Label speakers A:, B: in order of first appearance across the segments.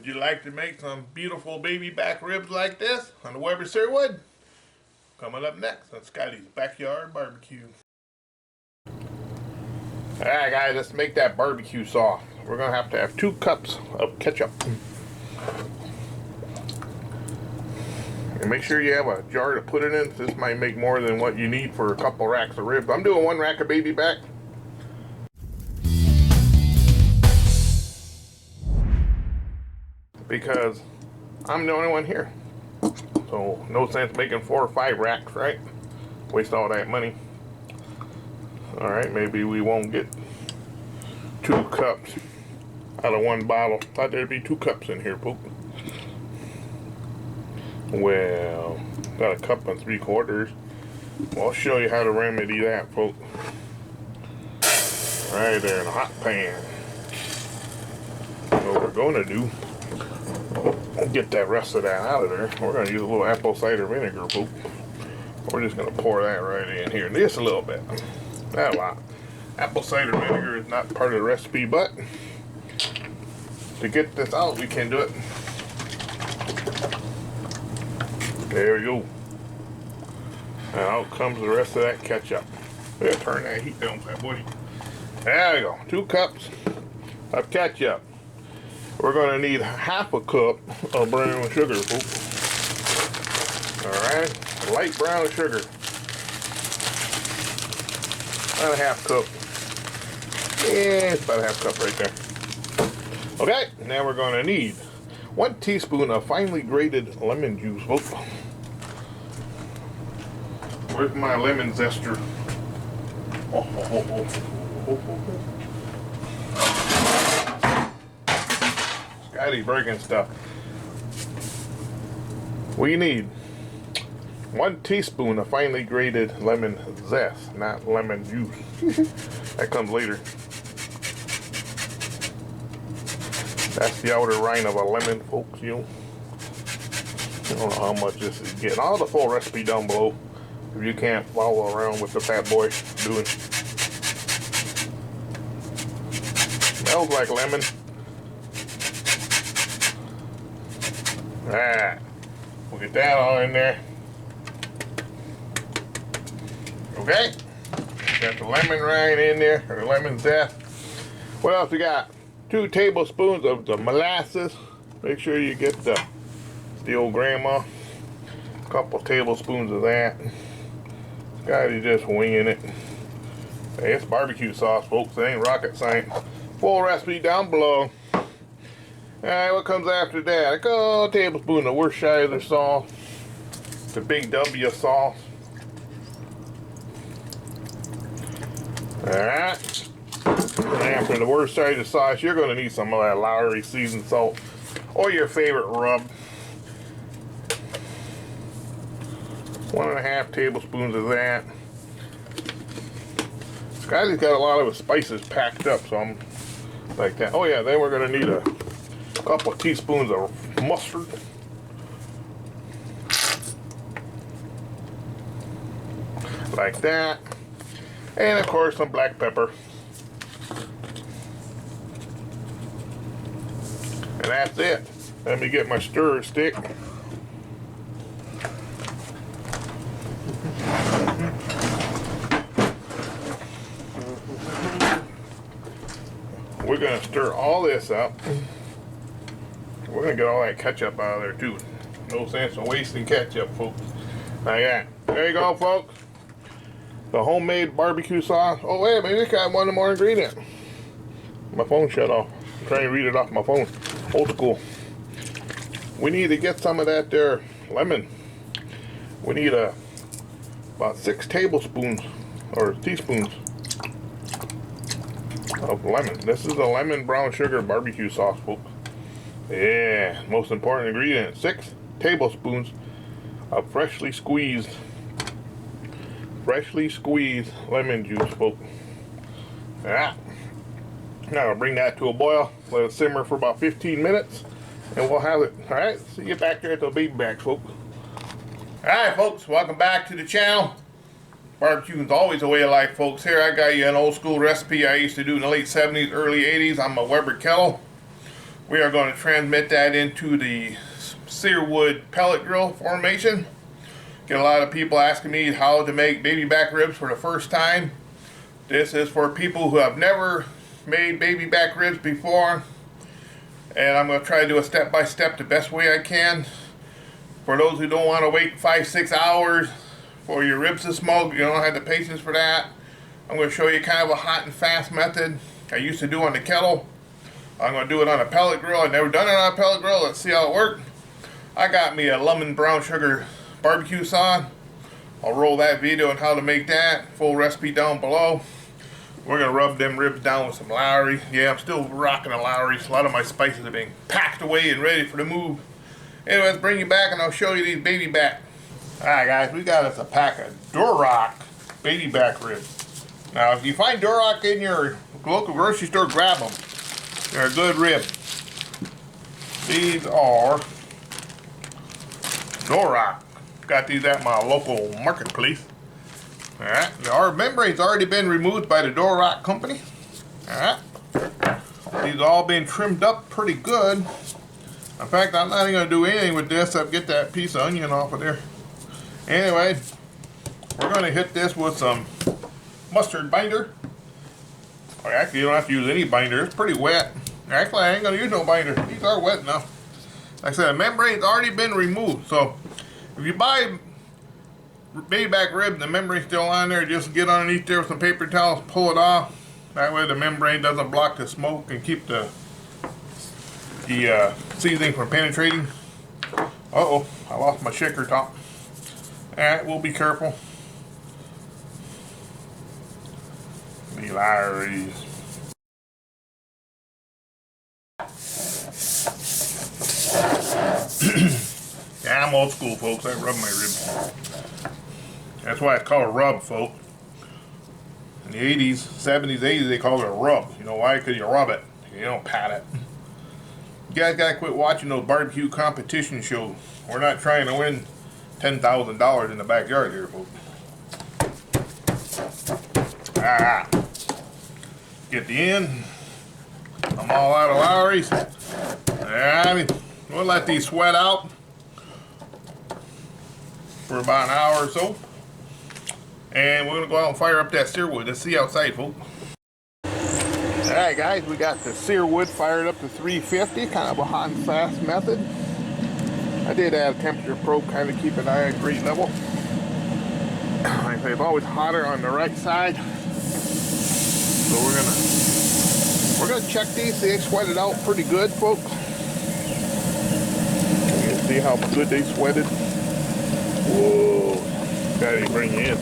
A: Would you like to make some beautiful baby back ribs like this on the Weber Searwood? Coming up next on Scotty's Backyard Barbecue. Alright guys, let's make that barbecue sauce. We're going to have 2 cups of ketchup. And make sure you have a jar to put it in. This might make more than what you need for a couple racks of ribs. I'm doing 1 rack of baby back. Because I'm the only one here. So no sense making 4 or 5 racks, right? Waste all that money. Alright, maybe we won't get 2 cups out of 1 bottle. Thought there'd be 2 cups in here, folks. Well, got a cup and 3/4. Well, I'll show you how to remedy that, folks. Right there in a hot pan. What we're going to do, get that rest of that out of there. We're going to use a little apple cider vinegar, folks. We're just going to pour that right in here, just a little bit. Not a lot. Apple cider vinegar is not part of the recipe, but to get this out, we can do it. There we go. And out comes the rest of that ketchup. We'll turn that heat down, that boy. There we go. 2 cups of ketchup. We're going to need 1/2 cup of brown sugar, folks. Alright, light brown sugar. About a 1/2 cup. Yeah, it's about a 1/2 cup right there. Okay, now we're going to need 1 teaspoon of finely grated lemon juice, folks. Where's my lemon zester? Scotty breaking stuff. We need 1 teaspoon of finely grated lemon zest, not lemon juice. That comes later. That's the outer rind of a lemon, folks, you know. I don't know how much this is getting. I'll have the full recipe down below if you can't follow around with the fat boy doing. Smells like lemon. Alright, we'll get that all in there. Okay, got the lemon rind in there, or the lemon zest. What else we got? 2 tablespoons of the molasses. Make sure you get the old grandma. A couple tablespoons of that. Scotty just winging it. Hey, it's barbecue sauce, folks. It ain't rocket science. Full recipe down below. Alright, what comes after that? A couple tablespoons of Worcestershire sauce. The big W sauce. Alright. And after the Worcestershire sauce, you're going to need some of that Lawrys seasoned salt. Or your favorite rub. 1.5 tablespoons of that. Scotty's got a lot of his spices packed up, so I'm like that. Oh yeah, then we're going to need a couple of teaspoons of mustard. Like that. And of course some black pepper. And that's it. Let me get my stirrer stick. We're going to stir all this up. We're going to get all that ketchup out of there too. No sense in wasting ketchup, folks. Like that. There you go, folks. The homemade barbecue sauce. Oh wait, maybe I got 1 more ingredient. My phone shut off. I'm trying to read it off my phone. Old school. We need to get some of that there lemon. We need about 6 tablespoons or teaspoons of lemon. This is a lemon brown sugar barbecue sauce, folks. Yeah, most important ingredient. 6 tablespoons of freshly squeezed lemon juice, folks. Yeah. Now I'll bring that to a boil. Let it simmer for about 15 minutes, and we'll have it. All right. See you back there at the baby backs, folks. All right, folks. Welcome back to the channel. Barbecue is always a way of life, folks. Here I got you an old school recipe I used to do in the late 70s, early 80s. I'm a Weber kettle. We are going to transmit that into the Searwood pellet grill formation. Get a lot of people asking me how to make baby back ribs for the first time. This is for people who have never made baby back ribs before. And I'm going to try to do a step-by-step the best way I can. For those who don't want to wait 5-6 hours for your ribs to smoke, you don't have the patience for that. I'm going to show you kind of a hot and fast method I used to do on the kettle. I'm going to do it on a pellet grill. I've never done it on a pellet grill. Let's see how it works. I got me a lemon brown sugar barbecue sauce. I'll roll that video on how to make that. Full recipe down below. We're going to rub them ribs down with some Lawrys. Yeah, I'm still rocking the Lawrys. A lot of my spices are being packed away and ready for the move. Anyway, let's bring you back and I'll show you these baby back. Alright guys, we got us a pack of Duroc baby back ribs. Now if you find Duroc in your local grocery store, grab them. They're a good rib. These are Duroc. Got these at my local marketplace. Alright, our membrane's already been removed by the Duroc company. Alright. These all been trimmed up pretty good. In fact, I'm not even going to do anything with this except get that piece of onion off of there. Anyway, we're going to hit this with some mustard binder. Or actually, you don't have to use any binder. It's pretty wet. Actually, I ain't going to use no binder. These are wet now. Like I said, the membrane's already been removed. So, if you buy baby back ribs, the membrane's still on there, just get underneath there with some paper towels, pull it off. That way the membrane doesn't block the smoke and keep the seasoning from penetrating. Uh-oh, I lost my shaker top. Alright, we'll be careful. The Lawrys. Yeah, I'm old school, folks. I rub my ribs. That's why it's called a rub, folks. In the 80s, 70s, 80s, they called it a rub. You know why? Because you rub it. You don't pat it. You guys gotta quit watching those barbecue competition shows. We're not trying to win $10,000 in the backyard here, folks. Ah, get the end. I'm all out of Lawrys. Alright, we'll let these sweat out for about an hour or so. And we're gonna go out and fire up that Searwood. Let's see outside, folks. Alright guys, we got the Searwood fired up to 350, kind of a hot and fast method. I did add a temperature probe, kind of keep an eye on grate level. Like I say, it's always hotter on the right side. So we're gonna check these, see they sweated out pretty good, folks. You can see how good they sweated. Whoa, gotta bring you in.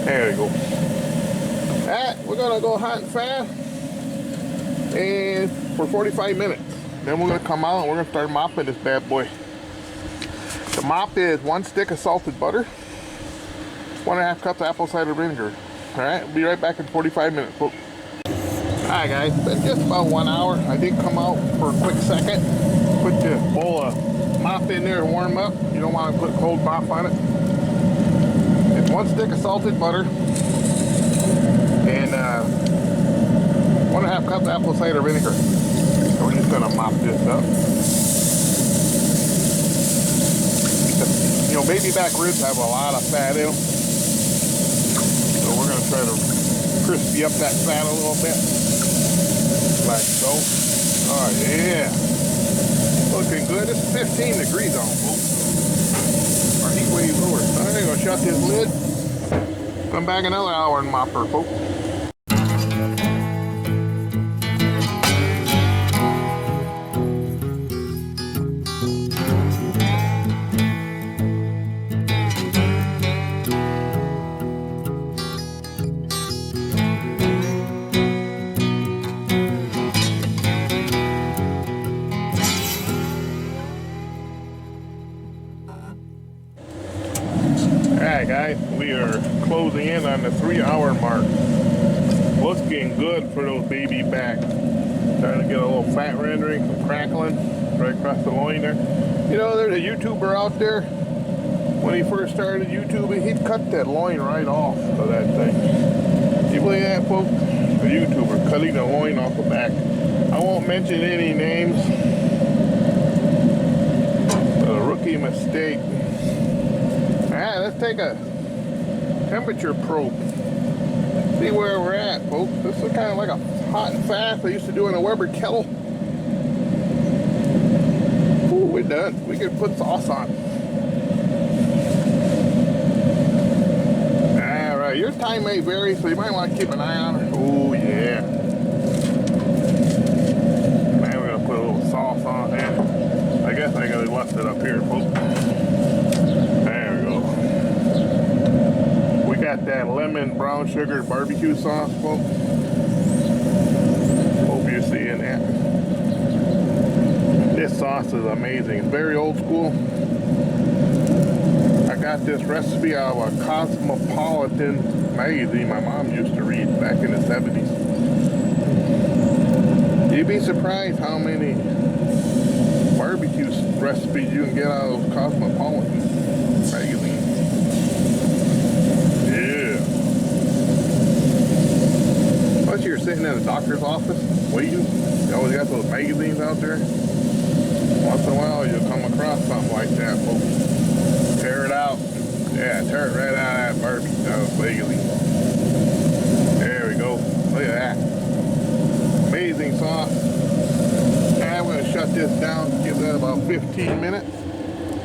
A: There we go. Alright, we're gonna go hot and fast and for 45 minutes. Then we're gonna come out and we're gonna start mopping this bad boy. The mop is 1 stick of salted butter, 1.5 cups of apple cider vinegar. Alright, we'll be right back in 45 minutes, folks. Alright guys, it's been just about 1 hour. I did come out for a quick second. Put the bowl of mop in there to warm up. You don't want to put cold mop on it. It's 1 stick of salted butter and 1.5 cups of apple cider vinegar. So we're just going to mop this up. You know, baby back ribs have a lot of fat in them. So we're going to try to crispy up that fat a little bit. Like so. Oh yeah. Looking good. It's 15 degrees on, folks. Our heat wave lower. I'm going to shut this lid. Come back another hour and mop her, folks. Alright guys, we are closing in on the 3-hour mark. Looking good for those baby back. Starting to get a little fat rendering, some crackling right across the loin there. You know, there's a YouTuber out there. When he first started YouTubing, he'd cut that loin right off of that thing. You believe that, folks? A YouTuber cutting the loin off the back. I won't mention any names. take a temperature probe. See where we're at, folks. This is kind of like a hot and fast I used to do in a Weber kettle. Ooh, we're done. We can put sauce on. Alright, your time may vary, so you might want to keep an eye on her. Oh yeah. Now we're going to put a little sauce on there. I guess I gotta left it up here, folks. There we go. We got that lemon brown sugar barbecue sauce, folks. Hope you're seeing that. This sauce is amazing. It's very old school. I got this recipe out of a Cosmopolitan magazine my mom used to read back in the 70s. You'd be surprised how many barbecue recipes you can get out of those Cosmopolitan magazines. Yeah. Unless you're sitting in a doctor's office waiting, you always got those magazines out there. Once in a while you'll come across something like that, folks. Tear it out. Yeah, tear it right out of that barbecue magazine. There we go. Look at that. Amazing sauce. I'm going to shut this down, give that about 15 minutes.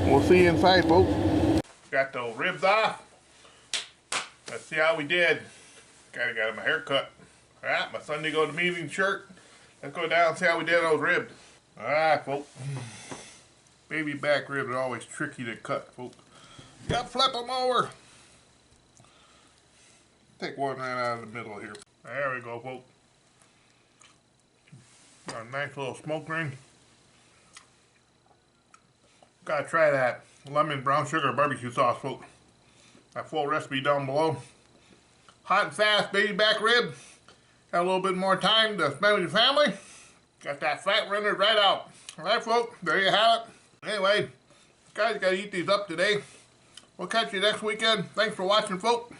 A: We'll see you inside, folks. Got those ribs off. Let's see how we did. Got him a haircut. Alright, my Sunday go to meeting shirt. Let's go down and see how we did those ribs. Alright, folks. Baby back ribs are always tricky to cut, folks. You gotta flip them over. Take one right out of the middle here. There we go, folks. Got a nice little smoke ring. Gotta try that lemon brown sugar barbecue sauce, folks. That full recipe down below. Hot and fast baby back rib. Got a little bit more time to spend with your family. Got that fat rendered right out. Alright, folks, there you have it. Anyway, guys gotta eat these up today. We'll catch you next weekend. Thanks for watching, folks.